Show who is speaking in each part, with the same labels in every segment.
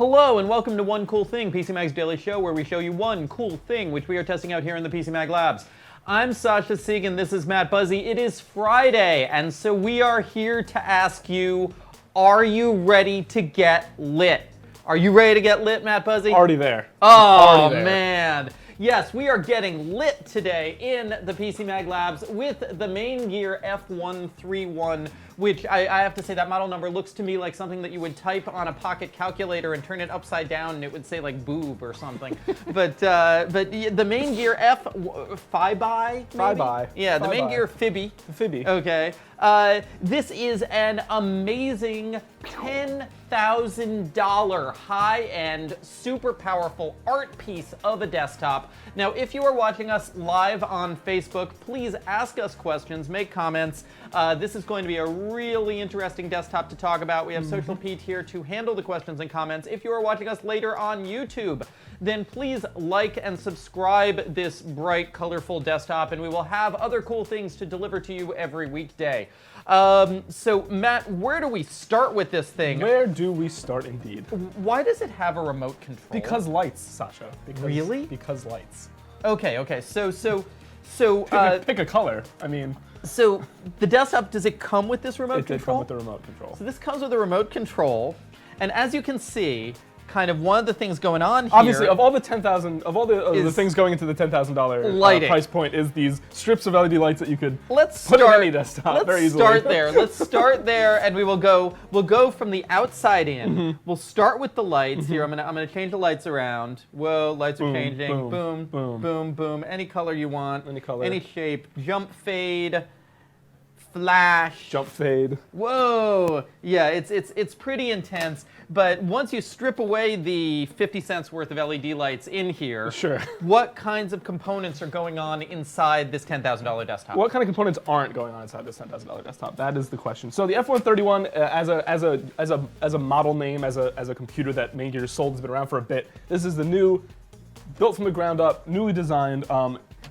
Speaker 1: Hello and welcome to One Cool Thing, PC Mag's daily show where we show you one cool thing which we are testing out here in the PC Mag Labs. I'm Sasha Sieg, this is Matt Buzzy. It is Friday, and so we are here to ask you, are you ready to get lit? Are you ready to get lit, Matt Buzzy?
Speaker 2: Already there.
Speaker 1: Oh,
Speaker 2: Already there.
Speaker 1: Man. Yes, we are getting lit today in the PC Mag Labs with the Maingear F131, which I have to say that model number looks to me like something that you would type on a pocket calculator and turn it upside down and it would say like boob or something. but the Maingear F5i?
Speaker 2: Fi-bi.
Speaker 1: Yeah, the
Speaker 2: Fi-bi.
Speaker 1: Maingear Fibby.
Speaker 2: Fibby.
Speaker 1: Okay. This is an amazing $10,000 high-end, super powerful art piece of a desktop. Now, if you are watching us live on Facebook, please ask us questions, make comments. This is going to be a really interesting desktop to talk about. We have Social Pete here to handle the questions and comments. If you are watching us later on YouTube, then please like and subscribe this bright, colorful desktop, and we will have other cool things to deliver to you every weekday. So, Matt, where do we start with this thing?
Speaker 2: Where do we start, indeed?
Speaker 1: Why does it have a remote control?
Speaker 2: Because lights, Sasha.
Speaker 1: Really?
Speaker 2: Because lights.
Speaker 1: Okay. So,
Speaker 2: Pick a color. I mean,
Speaker 1: so the desktop, does it come with this remote
Speaker 2: it
Speaker 1: control?
Speaker 2: did come with the remote control.
Speaker 1: So this comes with a remote control, and as you can see, kind of one of the things going on here.
Speaker 2: Obviously, of all the the things going into the $10,000 price point, is these strips of LED lights that you could put in any desktop very easily.
Speaker 1: Let's start there, and we'll go from the outside in. We'll start with the lights here. I'm gonna change the lights around. Whoa, lights are changing. Boom, boom, boom. Any color you want.
Speaker 2: Any color.
Speaker 1: Any shape. Jump, fade, flash.
Speaker 2: Jump, fade.
Speaker 1: Whoa! Yeah, it's pretty intense. But once you strip away the 50 cents worth of LED lights in here,
Speaker 2: Sure.
Speaker 1: What kinds of components are going on inside this $10,000 desktop?
Speaker 2: What kind of components aren't going on inside this $10,000 desktop? That is the question. So the F131, as a model name, as a computer that Maingear sold, has been around for a bit. This is the new, built from the ground up, newly designed.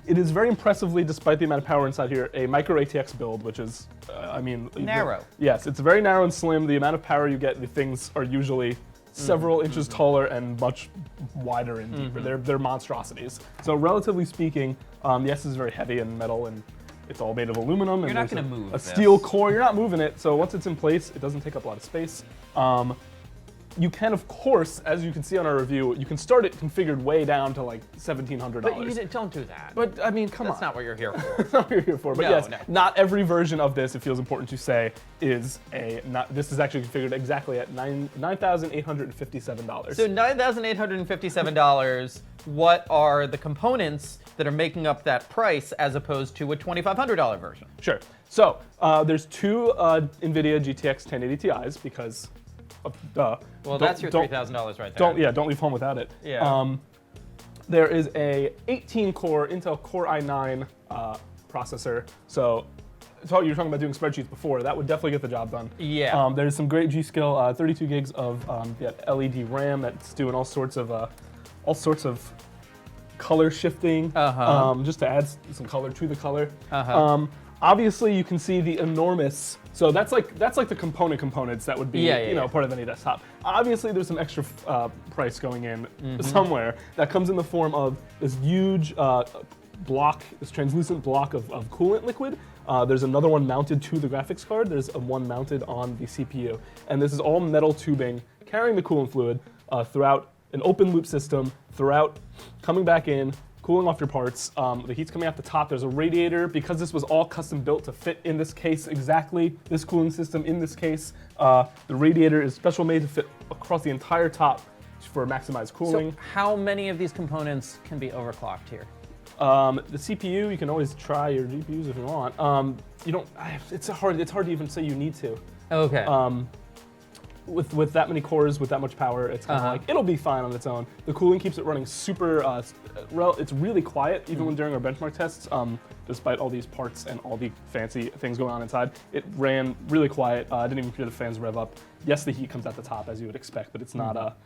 Speaker 2: It is very impressively, despite the amount of power inside here, a micro ATX build, which is,
Speaker 1: narrow.
Speaker 2: Yes, it's very narrow and slim. The amount of power you get, the things are usually several inches taller and much wider and deeper. They're monstrosities. So relatively speaking, yes, it's very heavy and metal, and it's all made of aluminum.
Speaker 1: You're
Speaker 2: and
Speaker 1: not
Speaker 2: there's
Speaker 1: going to move
Speaker 2: a
Speaker 1: this.
Speaker 2: steel core. You're not moving it. So once it's in place, it doesn't take up a lot of space. You can, of course, as you can see on our review, you can start it configured way down to like $1,700.
Speaker 1: But you don't do that.
Speaker 2: But I mean, come on.
Speaker 1: That's not what you're here for.
Speaker 2: That's not what you're here for. But
Speaker 1: No,
Speaker 2: yes,
Speaker 1: no.
Speaker 2: not every version of this, it feels important to say, is this is actually configured exactly at $9,857.
Speaker 1: So $9,857, what are the components that are making up that price as opposed to a $2,500 version?
Speaker 2: Sure. So there's two NVIDIA GTX 1080 Ti's because
Speaker 1: Well, that's your $3,000 right there.
Speaker 2: Don't leave home without it.
Speaker 1: Yeah.
Speaker 2: There is a 18-core Intel Core i9 processor. So you were talking about doing spreadsheets before. That would definitely get the job done.
Speaker 1: Yeah.
Speaker 2: There's some great G-Skill 32 gigs of LED RAM that's doing all sorts of color shifting, just to add some color to the color. Obviously, you can see the enormous. So that's like the components that would be part of any desktop. Obviously, there's some extra price going in somewhere that comes in the form of this huge block, this translucent block of coolant liquid. There's another one mounted to the graphics card. There's one mounted on the CPU, and this is all metal tubing carrying the coolant fluid throughout an open loop system, coming back in, cooling off your parts. The heat's coming out the top. There's a radiator. Because this was all custom built to fit in this case exactly, this cooling system in this case, the radiator is special made to fit across the entire top for maximized cooling.
Speaker 1: So how many of these components can be overclocked here?
Speaker 2: The CPU, you can always try your GPUs if you want. You don't. It's hard to even say you need to.
Speaker 1: Okay.
Speaker 2: With that many cores, with that much power, it's kind of like, it'll be fine on its own. The cooling keeps it running super, it's really quiet, even when during our benchmark tests, despite all these parts and all the fancy things going on inside. It ran really quiet, didn't even hear the fans rev up. Yes, the heat comes at the top, as you would expect, but it's not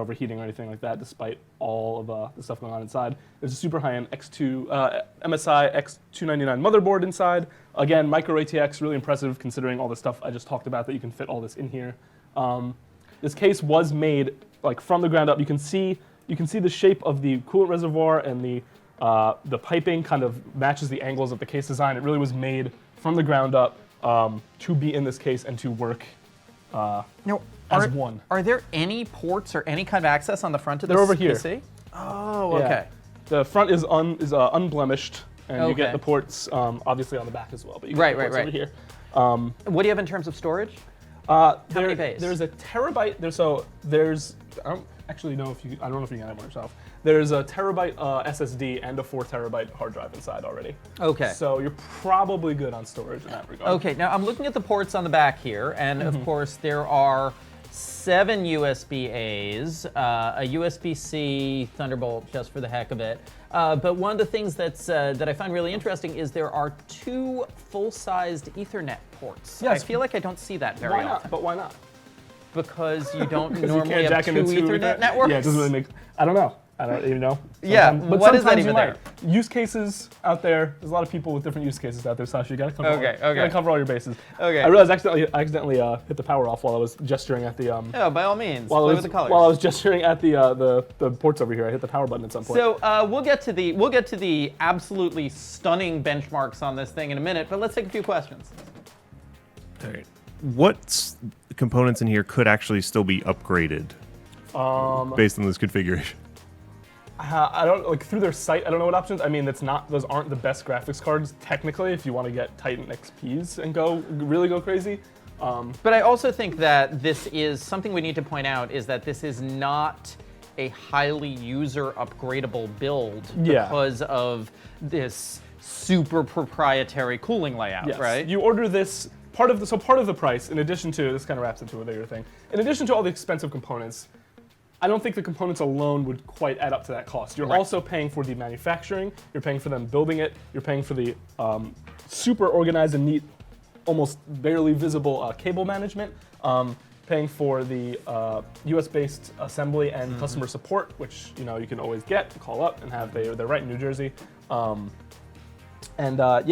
Speaker 2: overheating or anything like that, despite all of the stuff going on inside. There's a super high-end MSI X299 motherboard inside. Again, micro ATX, really impressive considering all the stuff I just talked about that you can fit all this in here. This case was made like from the ground up. You can see the shape of the coolant reservoir, and the piping kind of matches the angles of the case design. It really was made from the ground up to be in this case and to work as one.
Speaker 1: Are there any ports or any kind of access on the front of this
Speaker 2: They're over here.
Speaker 1: PC? Oh, okay.
Speaker 2: Yeah. The front is unblemished, and you get the ports obviously on the back as well. But you get the ports over here.
Speaker 1: What do you have in terms of storage?
Speaker 2: How many bays? There's a terabyte. I don't actually know if you. I don't know if you can have one yourself. There's a terabyte SSD and a 4 terabyte hard drive inside already.
Speaker 1: Okay.
Speaker 2: So you're probably good on storage in that regard.
Speaker 1: Okay. Now I'm looking at the ports on the back here, and of course there are 7 USB-A's, a USB-C Thunderbolt just for the heck of it. But one of the things that I find really interesting is there are 2 full-sized Ethernet ports.
Speaker 2: Yes.
Speaker 1: I feel like I don't see that very often.
Speaker 2: Why not? But why not?
Speaker 1: Because you don't normally
Speaker 2: you
Speaker 1: have 2 Ethernet networks?
Speaker 2: Yeah, it doesn't really make. I don't know. I don't even know.
Speaker 1: Yeah,
Speaker 2: but
Speaker 1: what is that
Speaker 2: sometimes
Speaker 1: even there?
Speaker 2: Use cases out there. There's a lot of people with different use cases out there, Sasha. You gotta cover
Speaker 1: Okay,
Speaker 2: you gotta cover all your bases.
Speaker 1: Okay.
Speaker 2: I realized I accidentally hit the power off while I was gesturing at the.
Speaker 1: Yeah, by all means.
Speaker 2: Play
Speaker 1: with the colors.
Speaker 2: While I was gesturing at the ports over here, I hit the power button at some point.
Speaker 1: So we'll get to the absolutely stunning benchmarks on this thing in a minute, but let's take a few questions.
Speaker 3: All right. What components in here could actually still be upgraded based on this configuration?
Speaker 2: I don't like through their site. I don't know what options. I mean, those aren't the best graphics cards technically. If you want to get Titan XPs and really go crazy.
Speaker 1: But I also think that this is something we need to point out is that this is not a highly user upgradable build because of this super proprietary cooling layout, right?
Speaker 2: You order this part of the price. In addition to this, kind of wraps into a bigger thing. In addition to all the expensive components. I don't think the components alone would quite add up to that cost. You're also paying for the manufacturing, you're paying for them building it, you're paying for the super organized and neat, almost barely visible cable management, paying for the US-based assembly and customer support, which you can always call up and have. They're right in New Jersey. And I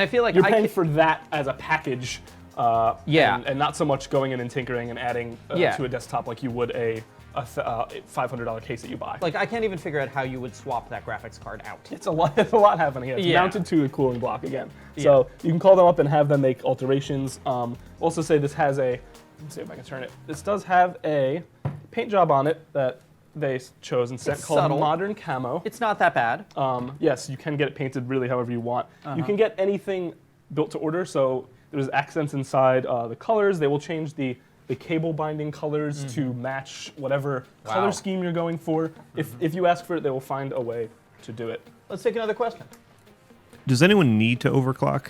Speaker 2: feel like you're paying for that as a package. And not so much going in and tinkering and adding to a desktop like you would a $500 case that you buy.
Speaker 1: Like I can't even figure out how you would swap that graphics card out.
Speaker 2: It's a lot happening here. It's mounted to a cooling block again. So you can call them up and have them make alterations. Also say this has let's see if I can turn it. This does have a paint job on it that they chose and sent called Modern Camo.
Speaker 1: It's not that bad.
Speaker 2: Yes, you can get it painted really however you want. You can get anything built to order, so there's accents inside the colors. They will change the cable binding colors to match whatever color scheme you're going for. If you ask for it, they will find a way to do it.
Speaker 1: Let's take another question.
Speaker 3: Does anyone need to overclock?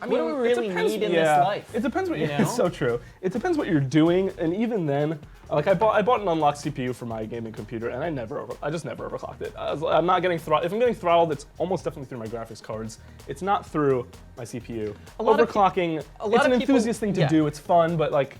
Speaker 1: I mean, what do we really need in this life?
Speaker 2: It depends what it's so true. It depends what you're doing, and even then, like I bought an unlocked CPU for my gaming computer, and I just never overclocked it. I'm not getting throttled. If I'm getting throttled, it's almost definitely through my graphics cards. It's not through my CPU. Overclocking, it's an enthusiast thing to do. It's fun, but like.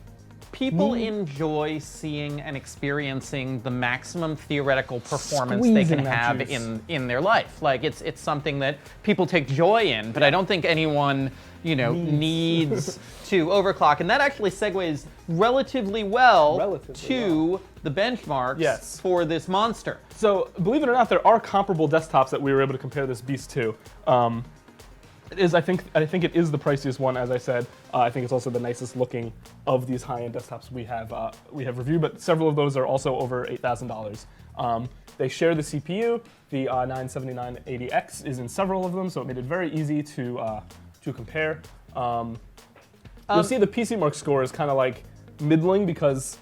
Speaker 1: People enjoy seeing and experiencing the maximum theoretical performance they can have in their life. Like it's something that people take joy in, but I don't think anyone needs to overclock. And that actually segues relatively well to the benchmarks for this monster.
Speaker 2: So believe it or not, there are comparable desktops that we were able to compare this beast to. I think it is the priciest one, as I said. I think it's also the nicest looking of these high-end desktops we have reviewed, but several of those are also over $8,000. They share the CPU. The 97980X is in several of them, so it made it very easy to compare. You'll see the PC Mark score is kind of like middling because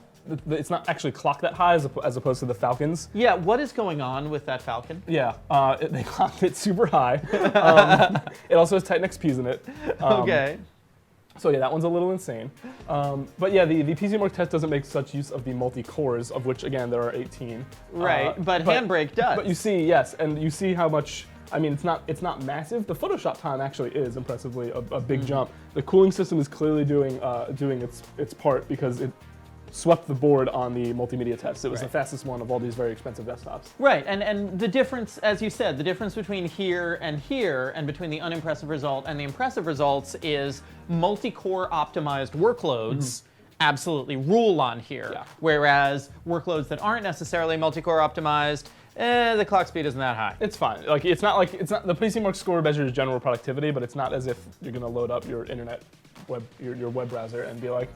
Speaker 2: it's not actually clocked that high as opposed to the Falcons.
Speaker 1: Yeah, what is going on with that Falcon?
Speaker 2: Yeah, they clocked it super high. It also has Titan XPs in it.
Speaker 1: Okay.
Speaker 2: So yeah, that one's a little insane. But yeah, the PC Mark test doesn't make such use of the multi-cores, of which again there are 18.
Speaker 1: Right, but Handbrake does.
Speaker 2: But you see how much. I mean, it's not massive. The Photoshop time actually is impressively a big jump. The cooling system is clearly doing its part because it swept the board on the multimedia test. It was the fastest one of all these very expensive desktops.
Speaker 1: Right, and the difference, as you said, the difference between here, and between the unimpressive result and the impressive results is multi-core optimized workloads absolutely rule on here.
Speaker 2: Yeah.
Speaker 1: Whereas workloads that aren't necessarily multi-core optimized, the clock speed isn't that high.
Speaker 2: It's fine. Like it's not the PCMark score measures general productivity, but it's not as if you're gonna load up your internet your web browser and be like,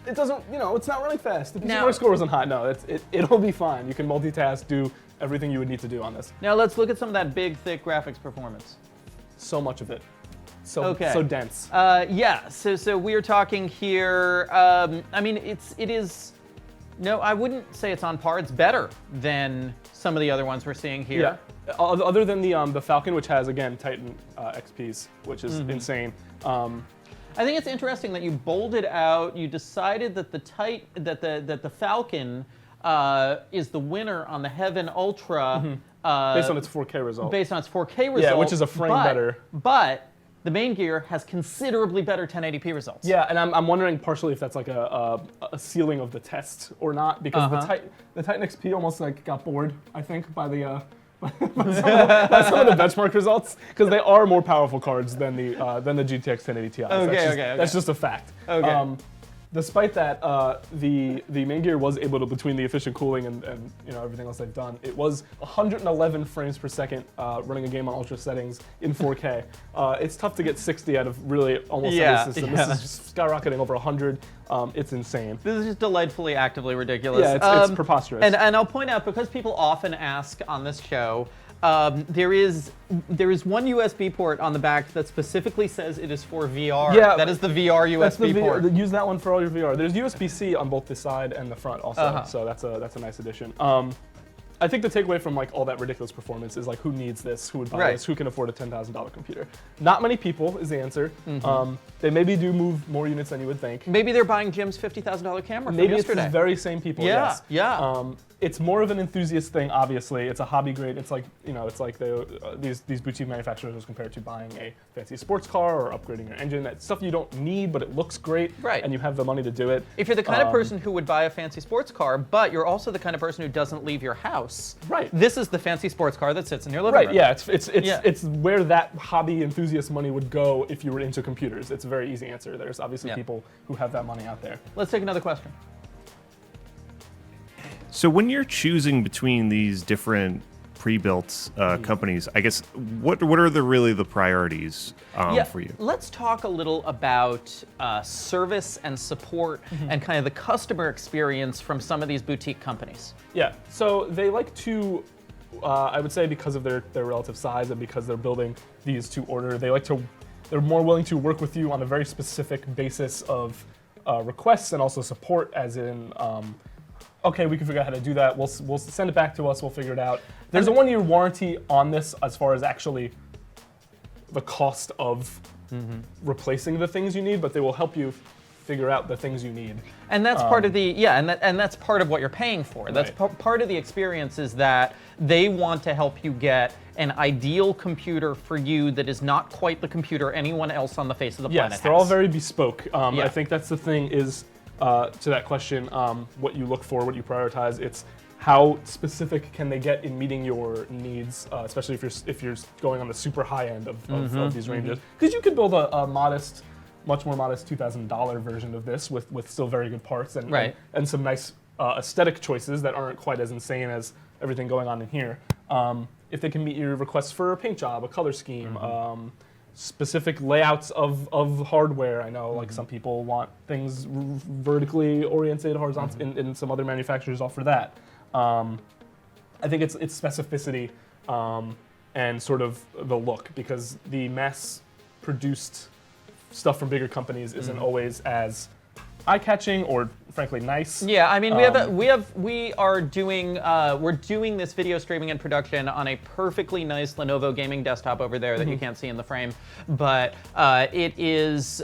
Speaker 2: it doesn't, it's not really fast. The PCMark score isn't high. No, it'll be fine. You can multitask, do everything you would need to do on this.
Speaker 1: Now let's look at some of that big, thick graphics performance.
Speaker 2: So much of it. So dense.
Speaker 1: Yeah. So we are talking here. I mean, it is. No, I wouldn't say it's on par. It's better than some of the other ones we're seeing here.
Speaker 2: Yeah. Other than the Falcon, which has again Titan XPs, which is insane.
Speaker 1: I think it's interesting that you bolded out. You decided that the Falcon is the winner on the Heaven Ultra.
Speaker 2: Based on its 4K result.
Speaker 1: Based on its 4K result.
Speaker 2: Yeah, which is a frame better.
Speaker 1: But the Maingear has considerably better 1080p results.
Speaker 2: Yeah, and I'm wondering partially if that's like a ceiling of the test or not, because the Titan XP almost like got bored, I think, by the by some of the benchmark results, because they are more powerful cards than the GTX 1080 Ti. That's just a fact.
Speaker 1: Okay.
Speaker 2: Despite that, the Maingear was able to, between the efficient cooling and everything else they've done, it was 111 frames per second running a game on ultra settings in 4K. It's tough to get 60 out of really almost every system.
Speaker 1: Yeah.
Speaker 2: This is just skyrocketing over 100. It's insane.
Speaker 1: This is just delightfully, actively ridiculous.
Speaker 2: Yeah, it's preposterous.
Speaker 1: And I'll point out, because people often ask on this show, there is one USB port on the back that specifically says it is for VR.
Speaker 2: Yeah,
Speaker 1: that is the VR USB port.
Speaker 2: Use that one for all your VR. There's USB-C on both the side and the front also, so that's a nice addition. I think the takeaway from like all that ridiculous performance is like, who needs this? Who would buy this? Who can afford a $10,000 computer? Not many people is the answer. They maybe do move more units than you would think.
Speaker 1: Maybe they're buying Jim's $50,000 camera from
Speaker 2: maybe
Speaker 1: yesterday.
Speaker 2: It's the very same people.
Speaker 1: Yeah,
Speaker 2: yes.
Speaker 1: yeah.
Speaker 2: It's more of an enthusiast thing, obviously. It's a hobby grade. It's like, it's like these boutique manufacturers as compared to buying a fancy sports car or upgrading your engine. That's stuff you don't need, but it looks great, and you have the money to do it.
Speaker 1: If you're the kind of person who would buy a fancy sports car, but you're also the kind of person who doesn't leave your house, this is the fancy sports car that sits in your living room.
Speaker 2: Yeah, it's where that hobby enthusiast money would go if you were into computers. It's a very easy answer. There's obviously people who have that money out there.
Speaker 1: Let's take another question.
Speaker 3: So when you're choosing between these different pre-built companies, I guess what are really the priorities for you?
Speaker 1: Let's talk a little about service and support and kind of the customer experience from some of these boutique companies.
Speaker 2: Yeah, so they like to, I would say, because of their relative size and because they're building these to order, they're more willing to work with you on a very specific basis of requests and also support, as in, okay, we can figure out how to do that. We'll send it back to us. We'll figure it out. There's a 1-year warranty on this as far as actually the cost of replacing the things you need, but they will help you figure out the things you need.
Speaker 1: And that's part of the and that's part of what you're paying for. That's part of the experience, is that they want to help you get an ideal computer for you that is not quite the computer anyone else on the face of the planet has.
Speaker 2: Yes, they're all very bespoke. I think that's the thing is, to that question, what you look for, what you prioritize, it's how specific can they get in meeting your needs, especially if you're going on the super high end of these ranges. Because you could build a much more modest $2,000 version of this with still very good parts and some nice aesthetic choices that aren't quite as insane as everything going on in here. If they can meet your requests for a paint job, a color scheme, specific layouts of hardware. I know like some people want things vertically oriented, horizontal, and some other manufacturers offer that. I think it's specificity and sort of the look, because the mass-produced stuff from bigger companies isn't always as eye-catching or frankly nice.
Speaker 1: Yeah, I mean we're doing this video streaming and production on a perfectly nice Lenovo gaming desktop over there that you can't see in the frame, but it is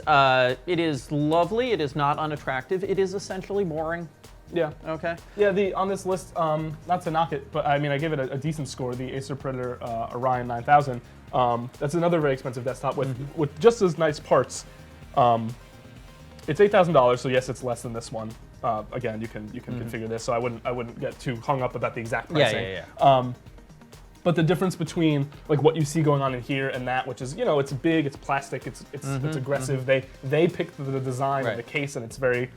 Speaker 1: lovely. It is not unattractive. It is essentially boring.
Speaker 2: Yeah.
Speaker 1: Okay.
Speaker 2: Yeah. On this list, not to knock it, but I mean I give it a decent score. The Acer Predator Orion 9000. That's another very expensive desktop with just as nice parts. It's $8,000, so yes, it's less than this one. Again, you can configure this, so I wouldn't get too hung up about the exact pricing.
Speaker 1: Yeah.
Speaker 2: But the difference between like what you see going on in here and that, which is it's big, it's plastic, it's aggressive. They picked the design and the case, and it's very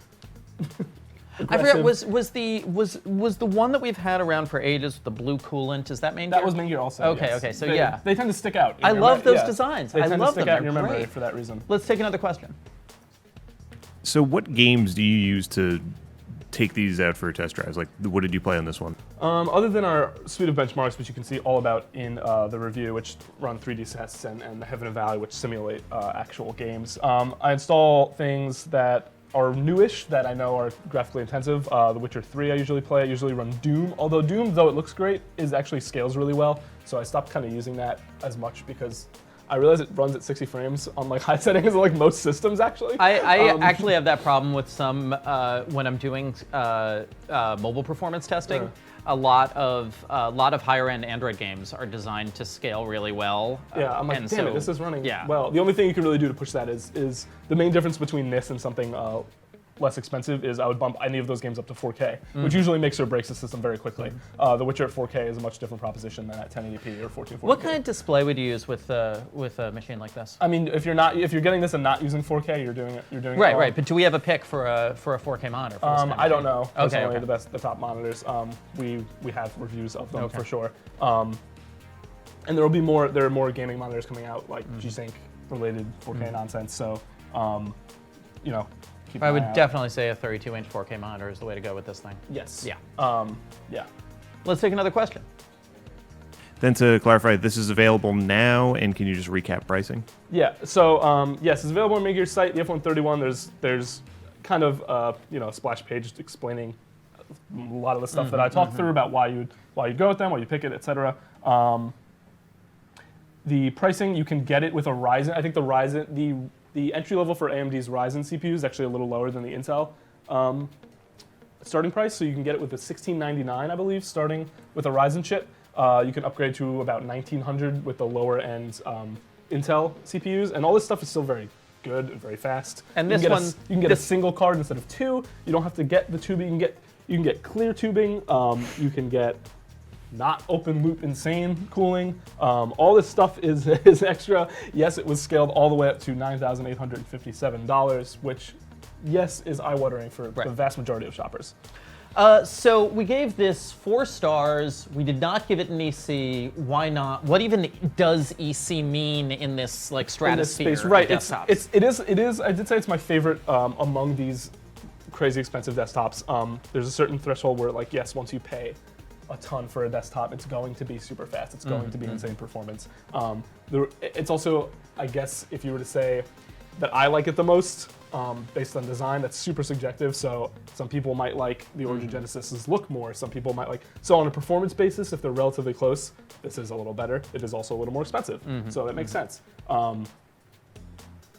Speaker 1: I forget, was the one that we've had around for ages, the blue coolant, is that Maingear?
Speaker 2: That was Maingear also.
Speaker 1: Okay,
Speaker 2: yes.
Speaker 1: okay, so
Speaker 2: they tend to stick out.
Speaker 1: I love those designs.
Speaker 2: They tend
Speaker 1: I love
Speaker 2: to stick
Speaker 1: them.
Speaker 2: out in your
Speaker 1: They're
Speaker 2: memory
Speaker 1: great.
Speaker 2: for that reason.
Speaker 1: Let's take another question.
Speaker 3: So what games do you use to take these out for test drives? Like, what did you play on this one?
Speaker 2: Other than our suite of benchmarks, which you can see all about in the review, which run 3D tests, and the Heaven and Valley, which simulate actual games, I install things that are newish that I know are graphically intensive. The Witcher 3 I usually play. I usually run Doom, although Doom, though it looks great, actually scales really well. So I stopped kind of using that as much because I realize it runs at 60 frames on like high settings on like most systems actually.
Speaker 1: I actually have that problem with some when I'm doing mobile performance testing. A lot of higher end Android games are designed to scale really well.
Speaker 2: Yeah, I'm like,
Speaker 1: and
Speaker 2: damn
Speaker 1: so,
Speaker 2: it, this is running
Speaker 1: yeah.
Speaker 2: well. The only thing you can really do to push that is the main difference between this and something less expensive is I would bump any of those games up to 4K, which usually makes or breaks the system very quickly. The Witcher at 4K is a much different proposition than at 1080p or 1440p.
Speaker 1: What kind of display would you use with a machine like this?
Speaker 2: I mean, if you're getting this and not using 4K, you're doing it
Speaker 1: Right,
Speaker 2: it all.
Speaker 1: Right. But do we have a pick for a 4K monitor? For this kind of
Speaker 2: I don't
Speaker 1: machine?
Speaker 2: know. Those
Speaker 1: Okay,
Speaker 2: are only
Speaker 1: okay.
Speaker 2: the top monitors. We have reviews of them
Speaker 1: Okay.
Speaker 2: for sure. And there will be more. There are more gaming monitors coming out, like G-Sync related 4K nonsense. So, you know, keep an
Speaker 1: I would
Speaker 2: eye out.
Speaker 1: definitely say a 32-inch 4K monitor is the way to go with this thing.
Speaker 2: Yes.
Speaker 1: Yeah.
Speaker 2: Yeah.
Speaker 1: Let's take another question.
Speaker 3: Then to clarify, this is available now, and can you just recap pricing?
Speaker 2: Yeah. So yes, it's available on Maingear's site. The F131. There's kind of a splash page explaining a lot of the stuff that I talked through about why you'd go with them, why you pick it, etc. The pricing, you can get it with a Ryzen. I think the Ryzen, the entry level for AMD's Ryzen CPU is actually a little lower than the Intel starting price. So you can get it with the $1699, I believe, starting with a Ryzen chip. You can upgrade to about $1900 with the lower end Intel CPUs, and all this stuff is still very good and very fast.
Speaker 1: And
Speaker 2: you
Speaker 1: this
Speaker 2: can get a single card instead of two. You don't have to get the tubing. You can get clear tubing. You can get not open loop insane cooling. All this stuff is extra. Yes, it was scaled all the way up to $9,857, which, yes, is eye-watering for the vast majority of shoppers.
Speaker 1: So we gave this 4 stars. We did not give it an EC. Why not? What even does EC mean in this like stratosphere?
Speaker 2: In this space, right?
Speaker 1: Of desktops?
Speaker 2: It is. I did say it's my favorite among these crazy expensive desktops. There's a certain threshold where, like, yes, once you pay a ton for a desktop, it's going to be super fast. It's going to be insane performance. It's also, I guess, if you were to say that I like it the most, based on design, that's super subjective. So some people might like the Origin Genesis's look more. Some people might like. So on a performance basis, if they're relatively close, this is a little better. It is also a little more expensive. So that makes sense.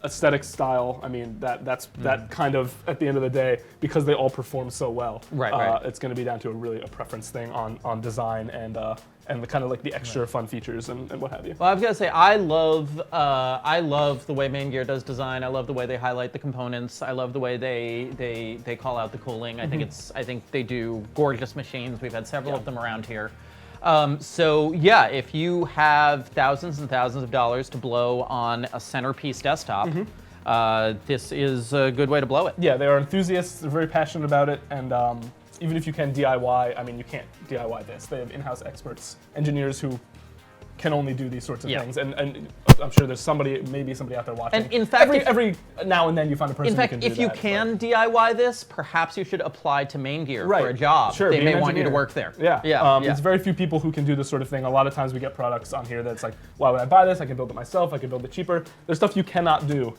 Speaker 2: Aesthetic style, I mean, that's that kind of, at the end of the day, because they all perform so well,
Speaker 1: right.
Speaker 2: It's going to be down to a preference thing on design and the kind of like the extra fun features and what have you.
Speaker 1: Well, I've got to say, I love the way Maingear does design. I love the way they highlight the components. I love the way they call out the cooling. I think they do gorgeous machines. We've had several of them around here. So yeah, if you have thousands and thousands of dollars to blow on a centerpiece desktop, this is a good way to blow it.
Speaker 2: Yeah, they are enthusiasts. They're very passionate about it, and even if you can DIY, I mean, you can't DIY this. They have in-house experts, engineers who can only do these sorts of things, and I'm sure there's maybe somebody out there watching.
Speaker 1: And in fact,
Speaker 2: every now and then you find a person
Speaker 1: in fact,
Speaker 2: who can do
Speaker 1: if you
Speaker 2: that,
Speaker 1: can DIY this, perhaps you should apply to Maingear for a job.
Speaker 2: Sure,
Speaker 1: they
Speaker 2: be
Speaker 1: may
Speaker 2: an
Speaker 1: want you to
Speaker 2: engineer.
Speaker 1: work there.
Speaker 2: Yeah. There's very few people who can do this sort of thing. A lot of times we get products on here that's like, why would I buy this? I can build it myself. I can build it cheaper. There's stuff you cannot do,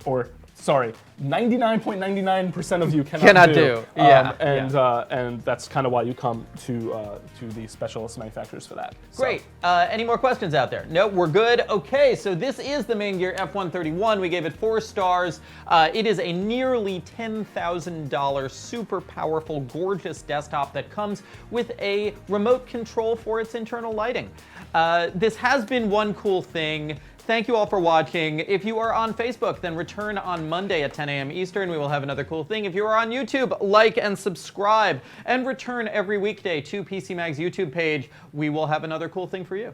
Speaker 2: or sorry, 99.99% of you cannot do. And that's kind of why you come to the specialist manufacturers for that.
Speaker 1: Great. Any more questions out there? No, we're good. Okay, so this is the Maingear F131. We gave it 4 stars. It is a nearly $10,000 super powerful, gorgeous desktop that comes with a remote control for its internal lighting. This has been one cool thing. Thank you all for watching. If you are on Facebook, then return on Monday at 10 a.m. Eastern. We will have another cool thing. If you are on YouTube, like and subscribe, and return every weekday to PC Mag's YouTube page. We will have another cool thing for you.